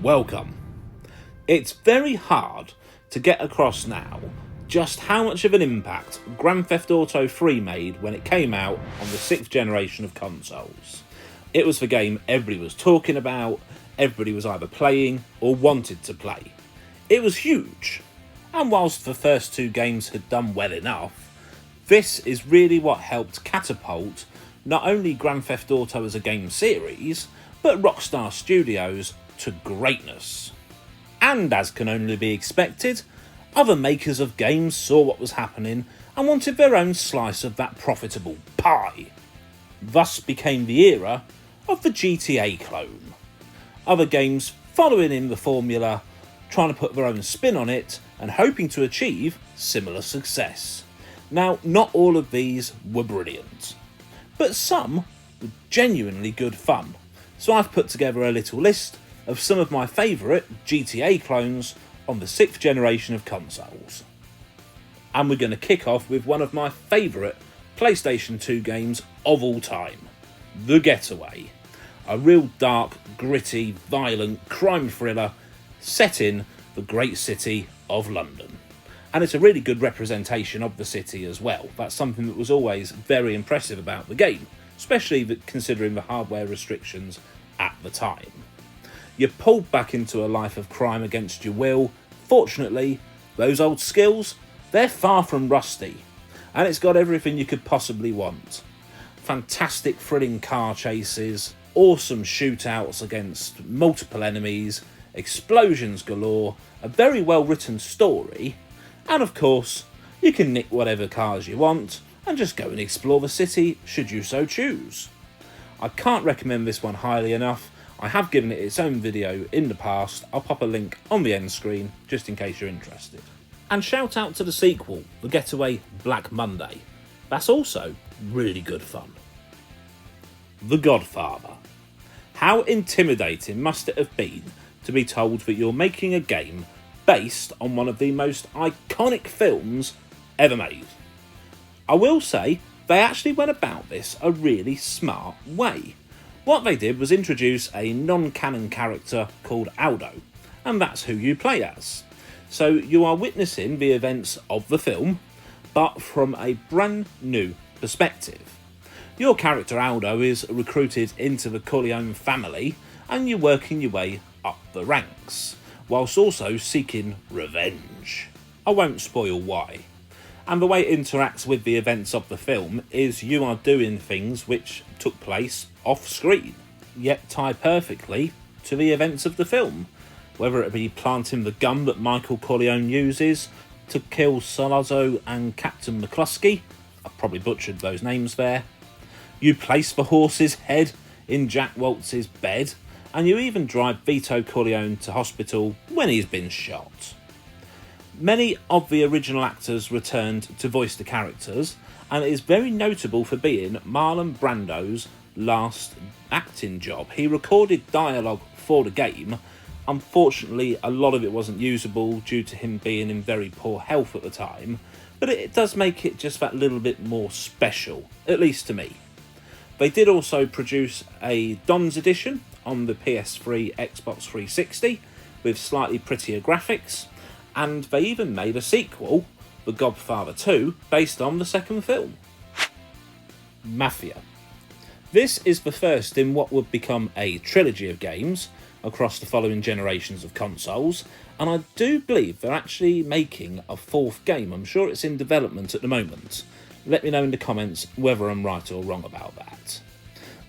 welcome. It's very hard to get across now just how much of an impact Grand Theft Auto 3 made when it came out on the 6th generation of consoles. It was the game everybody was talking about, everybody was either playing or wanted to play. It was huge, and whilst the first two games had done well enough, this is really what helped catapult not only Grand Theft Auto as a game series, but Rockstar Studios to greatness. And as can only be expected, other makers of games saw what was happening and wanted their own slice of that profitable pie. Thus became the era of the GTA clone. Other games following in the formula, trying to put their own spin on it and hoping to achieve similar success. Now, not all of these were brilliant, but some were genuinely good fun. So I've put together a little list of some of my favourite GTA clones on the 6th generation of consoles. And we're going to kick off with one of my favourite PlayStation 2 games of all time, The Getaway. A real dark, gritty, violent crime thriller set in the great city of London. And it's a really good representation of the city as well. That's something that was always very impressive about the game, especially considering the hardware restrictions at the time. You're pulled back into a life of crime against your will. Fortunately, those old skills, they're far from rusty, and it's got everything you could possibly want. Fantastic thrilling car chases, awesome shootouts against multiple enemies, explosions galore, a very well written story, and of course, you can nick whatever cars you want and just go and explore the city should you so choose. I can't recommend this one highly enough. I have given it its own video in the past. I'll pop a link on the end screen just in case you're interested. And shout out to the sequel, The Getaway Black Monday. That's also really good fun. The Godfather. How intimidating must it have been to be told that you're making a game based on one of the most iconic films ever made? I will say, they actually went about this a really smart way. What they did was introduce a non-canon character called Aldo, and that's who you play as. So you are witnessing the events of the film, but from a brand new perspective. Your character Aldo is recruited into the Corleone family, and you're working your way up the ranks, whilst also seeking revenge. I won't spoil why. And the way it interacts with the events of the film is you are doing things which took place off screen, yet tie perfectly to the events of the film. Whether it be planting the gun that Michael Corleone uses to kill Salazzo and Captain McCluskey, I probably butchered those names there. You place the horse's head in Jack Waltz's bed, and you even drive Vito Corleone to hospital when he's been shot. Many of the original actors returned to voice the characters, and it is very notable for being Marlon Brando's last acting job. He recorded dialogue for the game. Unfortunately, a lot of it wasn't usable due to him being in very poor health at the time, but it does make it just that little bit more special, at least to me. They did also produce a Don's edition on the PS3, Xbox 360 with slightly prettier graphics, and they even made a sequel, The Godfather 2, based on the second film. Mafia. This is the first in what would become a trilogy of games across the following generations of consoles, and I do believe they're actually making a fourth game. I'm sure it's in development at the moment. Let me know in the comments whether I'm right or wrong about that.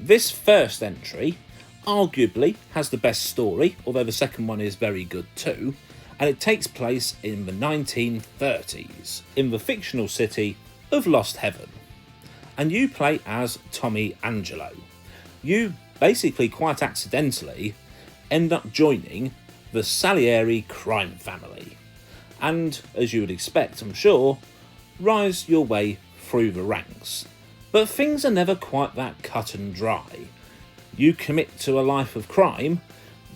This first entry arguably has the best story, although the second one is very good too, and it takes place in the 1930s, in the fictional city of Lost Heaven. And you play as Tommy Angelo. You basically quite accidentally end up joining the Salieri crime family, and as you would expect, I'm sure, rise your way through the ranks. But things are never quite that cut and dry. You commit to a life of crime,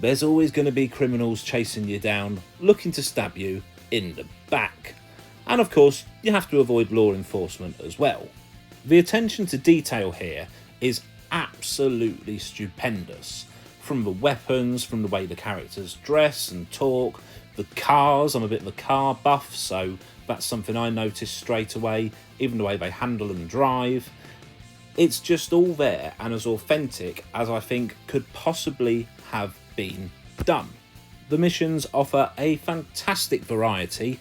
there's always going to be criminals chasing you down, looking to stab you in the back. And of course, you have to avoid law enforcement as well. The attention to detail here is absolutely stupendous. from the weapons, from the way the characters dress and talk, the cars. I'm a bit of a car buff, so that's something I noticed straight away, even the way they handle and drive. It's just all there and as authentic as I think could possibly have been done. The missions offer a fantastic variety,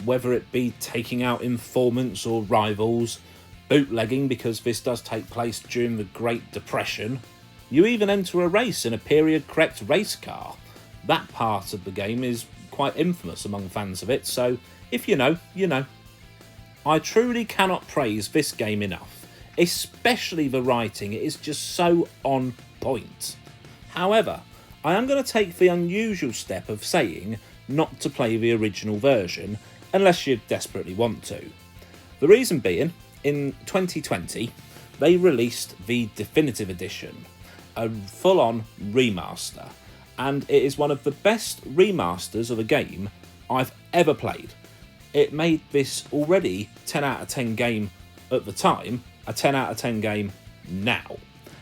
whether it be taking out informants or rivals, bootlegging because this does take place during the Great Depression. You even enter a race in a period-correct race car. That part of the game is quite infamous among fans of it, so if you know, you know. I truly cannot praise this game enough, especially the writing. It is just so on point. However, I am going to take the unusual step of saying not to play the original version unless you desperately want to. The reason being, in 2020, they released the Definitive Edition, a full-on remaster, and it is one of the best remasters of a game I've ever played. It made this already 10 out of 10 game at the time, a 10 out of 10 game now.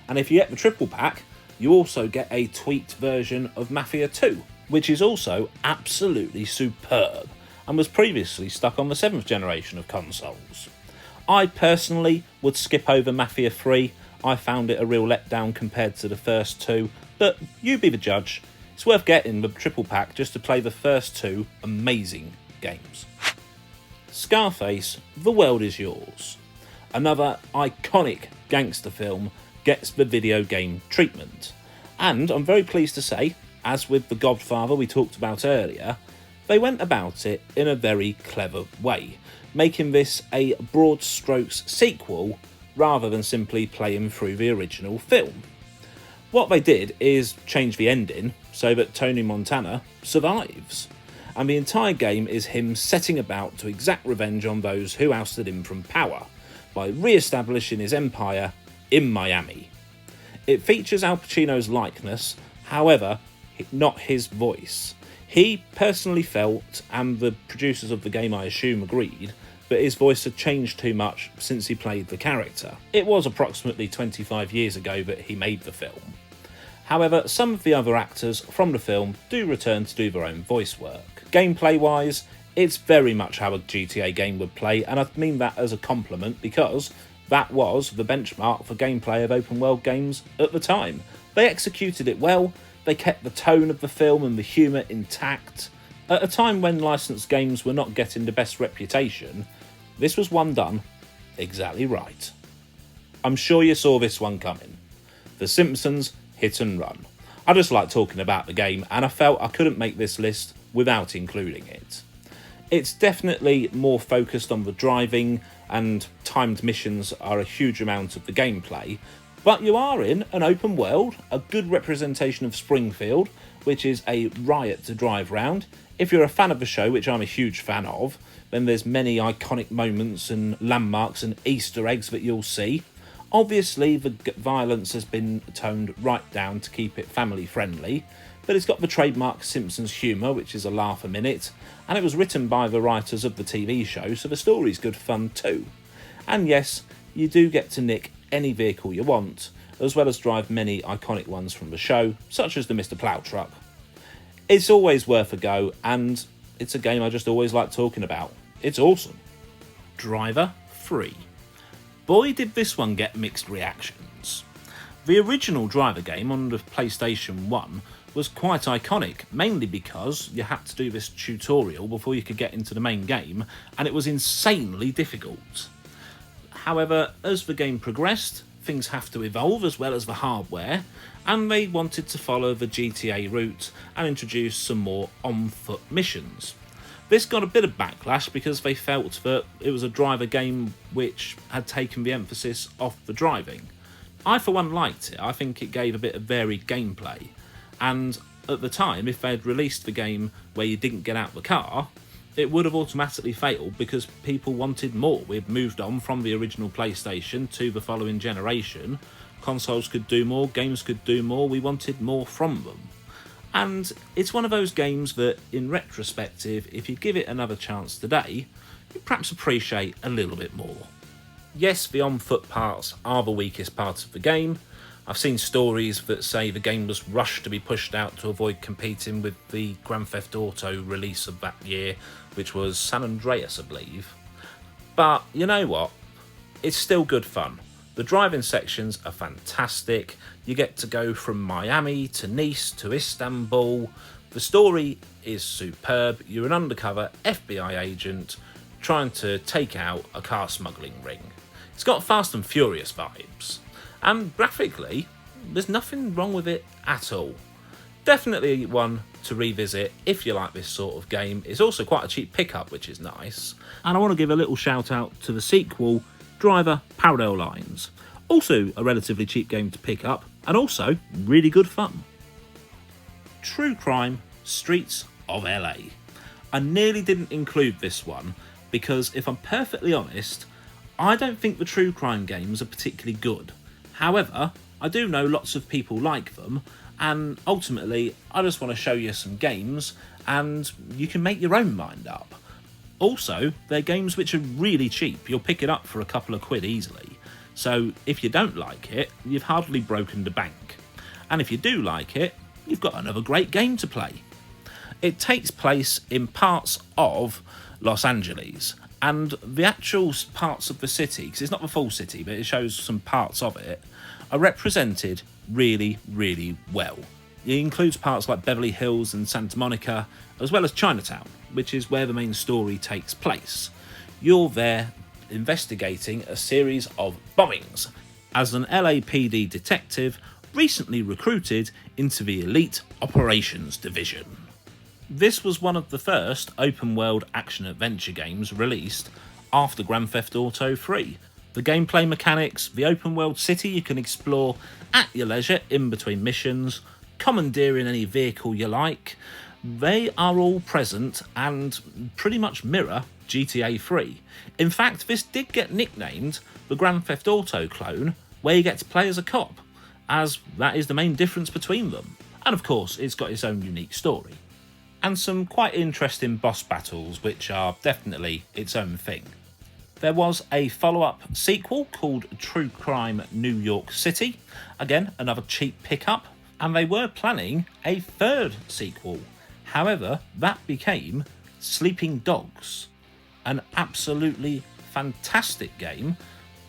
And if you get the triple pack, you also get a tweaked version of Mafia 2, which is also absolutely superb and was previously stuck on the 7th generation of consoles. I personally would skip over Mafia 3. I found it a real letdown compared to the first two, but you be the judge. It's worth getting the triple pack just to play the first two amazing games. Scarface, The World Is Yours. Another iconic gangster film gets the video game treatment. And I'm very pleased to say, as with The Godfather we talked about earlier, they went about it in a very clever way, making this a broad strokes sequel rather than simply playing through the original film. What they did is change the ending so that Tony Montana survives, and the entire game is him setting about to exact revenge on those who ousted him from power by re-establishing his empire in Miami. It features Al Pacino's likeness, however, not his voice. He personally felt, and the producers of the game I assume agreed, that his voice had changed too much since he played the character. It was approximately 25 years ago that he made the film. However, some of the other actors from the film do return to do their own voice work. Gameplay-wise, it's very much how a GTA game would play, and I mean that as a compliment because that was the benchmark for gameplay of open world games at the time. They executed it well, they kept the tone of the film and the humour intact. At a time when licensed games were not getting the best reputation, this was one done exactly right. I'm sure you saw this one coming. The Simpsons Hit and Run. I just like talking about the game, and I felt I couldn't make this list without including it. It's definitely more focused on the driving, and timed missions are a huge amount of the gameplay, but you are in an open world, a good representation of Springfield, which is a riot to drive round. If you're a fan of the show, which I'm a huge fan of, then there's many iconic moments and landmarks and Easter eggs that you'll see. Obviously, the violence has been toned right down to keep it family friendly, but it's got the trademark Simpsons humour, which is a laugh a minute, and it was written by the writers of the TV show, so the story's good fun too. And yes, you do get to nick any vehicle you want, as well as drive many iconic ones from the show, such as the Mr. Plough truck. It's always worth a go, and it's a game I just always like talking about. It's awesome. Driver 3. Boy, did this one get mixed reactions. The original Driver game on the PlayStation 1 was quite iconic, mainly because you had to do this tutorial before you could get into the main game, and it was insanely difficult. However, as the game progressed, things have to evolve as well as the hardware, and they wanted to follow the GTA route and introduce some more on-foot missions. This got a bit of backlash because they felt that it was a driver game which had taken the emphasis off the driving. I for one liked it. I think it gave a bit of varied gameplay, and at the time, if they had released the game where you didn't get out the car, it would have automatically failed because people wanted more. We'd moved on from the original PlayStation to the following generation. Consoles could do more, games could do more, we wanted more from them. And it's one of those games that, in retrospective, if you give it another chance today, you perhaps appreciate a little bit more. Yes, the on-foot parts are the weakest parts of the game, I've seen stories that say the game was rushed to be pushed out to avoid competing with the Grand Theft Auto release of that year, which was San Andreas, I believe. But you know what? It's still good fun. The driving sections are fantastic. You get to go from Miami to Nice to Istanbul. The story is superb. You're an undercover FBI agent trying to take out a car smuggling ring. It's got Fast and Furious vibes. And graphically, there's nothing wrong with it at all. Definitely one to revisit if you like this sort of game. It's also quite a cheap pickup, which is nice. And I want to give a little shout out to the sequel, Driver Parallel Lines. Also a relatively cheap game to pick up, and also really good fun. True Crime Streets of LA. I nearly didn't include this one because, if I'm perfectly honest, I don't think the true crime games are particularly good. However, I do know lots of people like them, and ultimately I just want to show you some games and you can make your own mind up. Also, they're games which are really cheap. You'll pick it up for a couple of quid easily. So if you don't like it, you've hardly broken the bank. And if you do like it, you've got another great game to play. It takes place in parts of Los Angeles, and the actual parts of the city, because it's not the full city, but it shows some parts of it, are represented really, really well. It includes parts like Beverly Hills and Santa Monica, as well as Chinatown, which is where the main story takes place. You're there investigating a series of bombings as an LAPD detective recently recruited into the Elite Operations Division. This was one of the first open-world action-adventure games released after Grand Theft Auto 3. The gameplay mechanics, the open-world city you can explore at your leisure in between missions, commandeering any vehicle you like, they are all present and pretty much mirror GTA 3. In fact, this did get nicknamed the Grand Theft Auto clone, where you get to play as a cop, as that is the main difference between them. And of course, it's got its own unique story. And some quite interesting boss battles, which are definitely its own thing. There was a follow-up sequel called True Crime New York City, again another cheap pickup, and they were planning a third sequel. However, that became Sleeping Dogs, an absolutely fantastic game,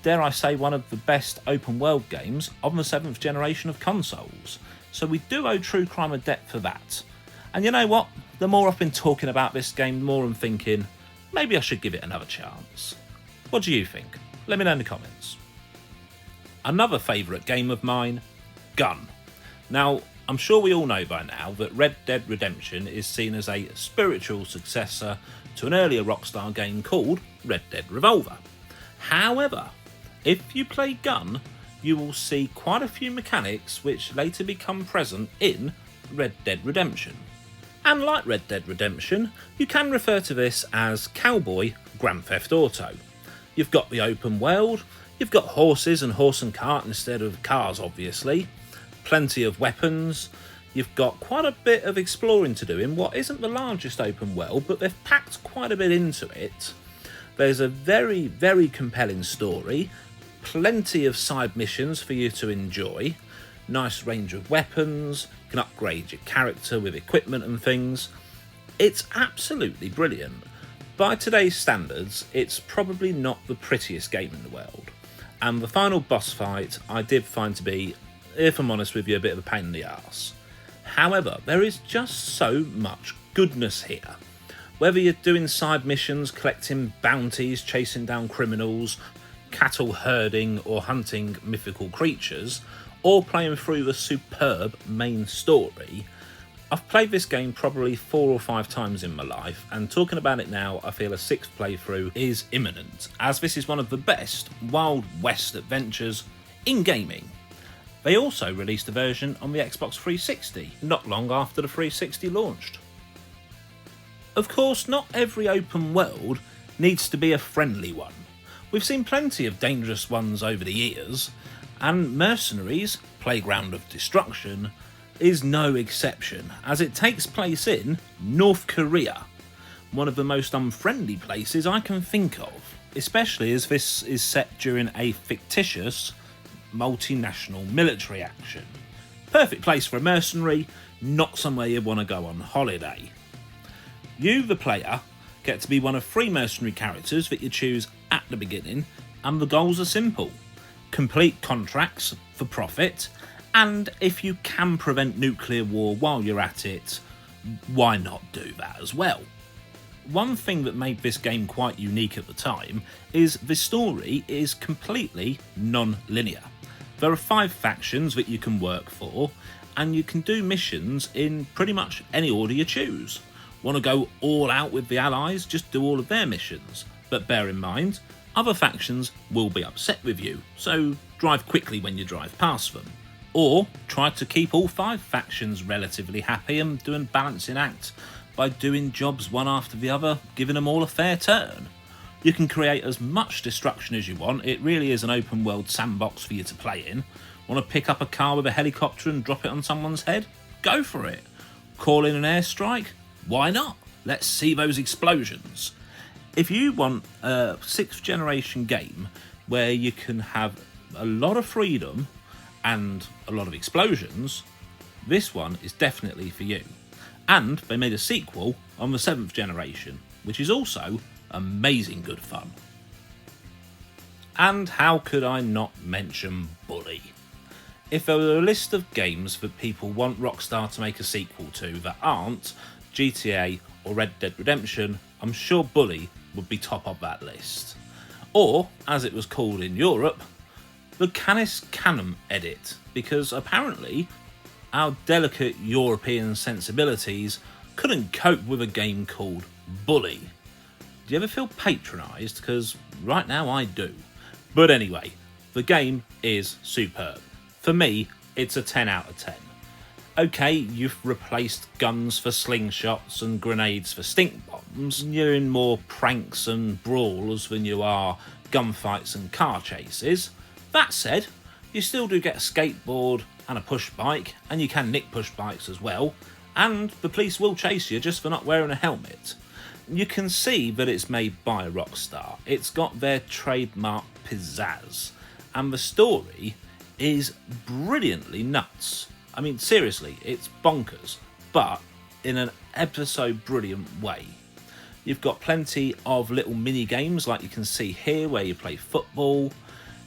dare I say one of the best open world games on the 7th generation of consoles. So we do owe True Crime a debt for that. And you know what? The more I've been talking about this game, the more I'm thinking, maybe I should give it another chance. What do you think? Let me know in the comments. Another favourite game of mine, Gun. Now, I'm sure we all know by now that Red Dead Redemption is seen as a spiritual successor to an earlier Rockstar game called Red Dead Revolver. However, if you play Gun, you will see quite a few mechanics which later become present in Red Dead Redemption. And like Red Dead Redemption, you can refer to this as Cowboy Grand Theft Auto. You've got the open world, you've got horses and horse and cart instead of cars obviously, plenty of weapons, you've got quite a bit of exploring to do in what isn't the largest open world, but they've packed quite a bit into it. There's a very, very compelling story, plenty of side missions for you to enjoy, nice range of weapons, you can upgrade your character with equipment and things. It's absolutely brilliant. By today's standards, it's probably not the prettiest game in the world, and the final boss fight I did find to be, if I'm honest with you, a bit of a pain in the arse. However, there is just so much goodness here. Whether you're doing side missions, collecting bounties, chasing down criminals, cattle herding or hunting mythical creatures, or playing through the superb main story, I've played this game probably 4 or 5 times in my life, and talking about it now, I feel a 6th playthrough is imminent, as this is one of the best Wild West adventures in gaming. They also released a version on the Xbox 360, not long after the 360 launched. Of course, not every open world needs to be a friendly one. We've seen plenty of dangerous ones over the years, and Mercenaries, Playground of Destruction, is no exception, as it takes place in North Korea, one of the most unfriendly places I can think of, especially as this is set during a fictitious multinational military action. Perfect place for a mercenary, not somewhere you want to go on holiday. You, the player, get to be one of 3 mercenary characters that you choose at the beginning, and the goals are simple. Complete contracts for profit, and if you can prevent nuclear war while you're at it, why not do that as well? One thing that made this game quite unique at the time is the story is completely non-linear. There are 5 factions that you can work for, and you can do missions in pretty much any order you choose. Want to go all out with the Allies? Just do all of their missions. But bear in mind, other factions will be upset with you, so drive quickly when you drive past them. Or try to keep all 5 factions relatively happy and do a balancing act by doing jobs one after the other, giving them all a fair turn. You can create as much destruction as you want. It really is an open world sandbox for you to play in. Want to pick up a car with a helicopter and drop it on someone's head? Go for it. Call in an airstrike? Why not? Let's see those explosions. If you want a 6th generation game where you can have a lot of freedom and a lot of explosions, this one is definitely for you. And they made a sequel on the 7th generation, which is also amazing good fun. And how could I not mention Bully? If there were a list of games that people want Rockstar to make a sequel to that aren't GTA or Red Dead Redemption, I'm sure Bully would be top of that list. Or, as it was called in Europe, the Canis Canem edit, because apparently our delicate European sensibilities couldn't cope with a game called Bully. Do you ever feel patronised? Because right now I do. But anyway, the game is superb. For me, it's a 10 out of 10. Okay, you've replaced guns for slingshots and grenades for stink bombs. You're in more pranks and brawls than you are gunfights and car chases. That said, you still do get a skateboard and a push bike, and you can nick push bikes as well, and the police will chase you just for not wearing a helmet. You can see that it's made by Rockstar. It's got their trademark pizzazz, and the story is brilliantly nuts. I mean, seriously, it's bonkers, but in an episode brilliant way. You've got plenty of little mini games like you can see here where you play football.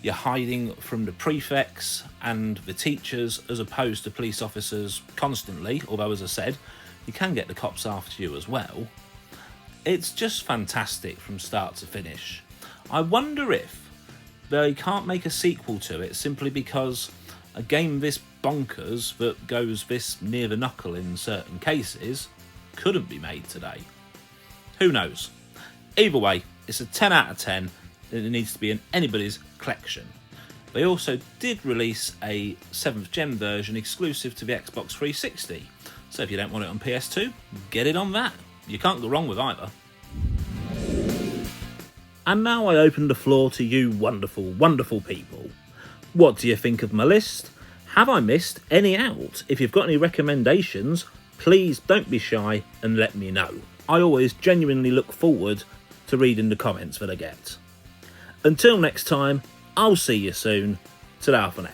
You're hiding from the prefects and the teachers as opposed to police officers constantly, although as I said, you can get the cops after you as well. It's just fantastic from start to finish. I wonder if they can't make a sequel to it simply because a game this bonkers that goes this near the knuckle in certain cases couldn't be made today. Who knows? Either way, it's a 10 out of 10 and it needs to be in anybody's collection. They also did release a 7th gen version exclusive to the Xbox 360, so if you don't want it on PS2, get it on that. You can't go wrong with either. And now I open the floor to you wonderful, wonderful people. What do you think of my list? Have I missed any out? If you've got any recommendations, please don't be shy and let me know. I always genuinely look forward to reading the comments that I get. Until next time, I'll see you soon. Ta-ra for now.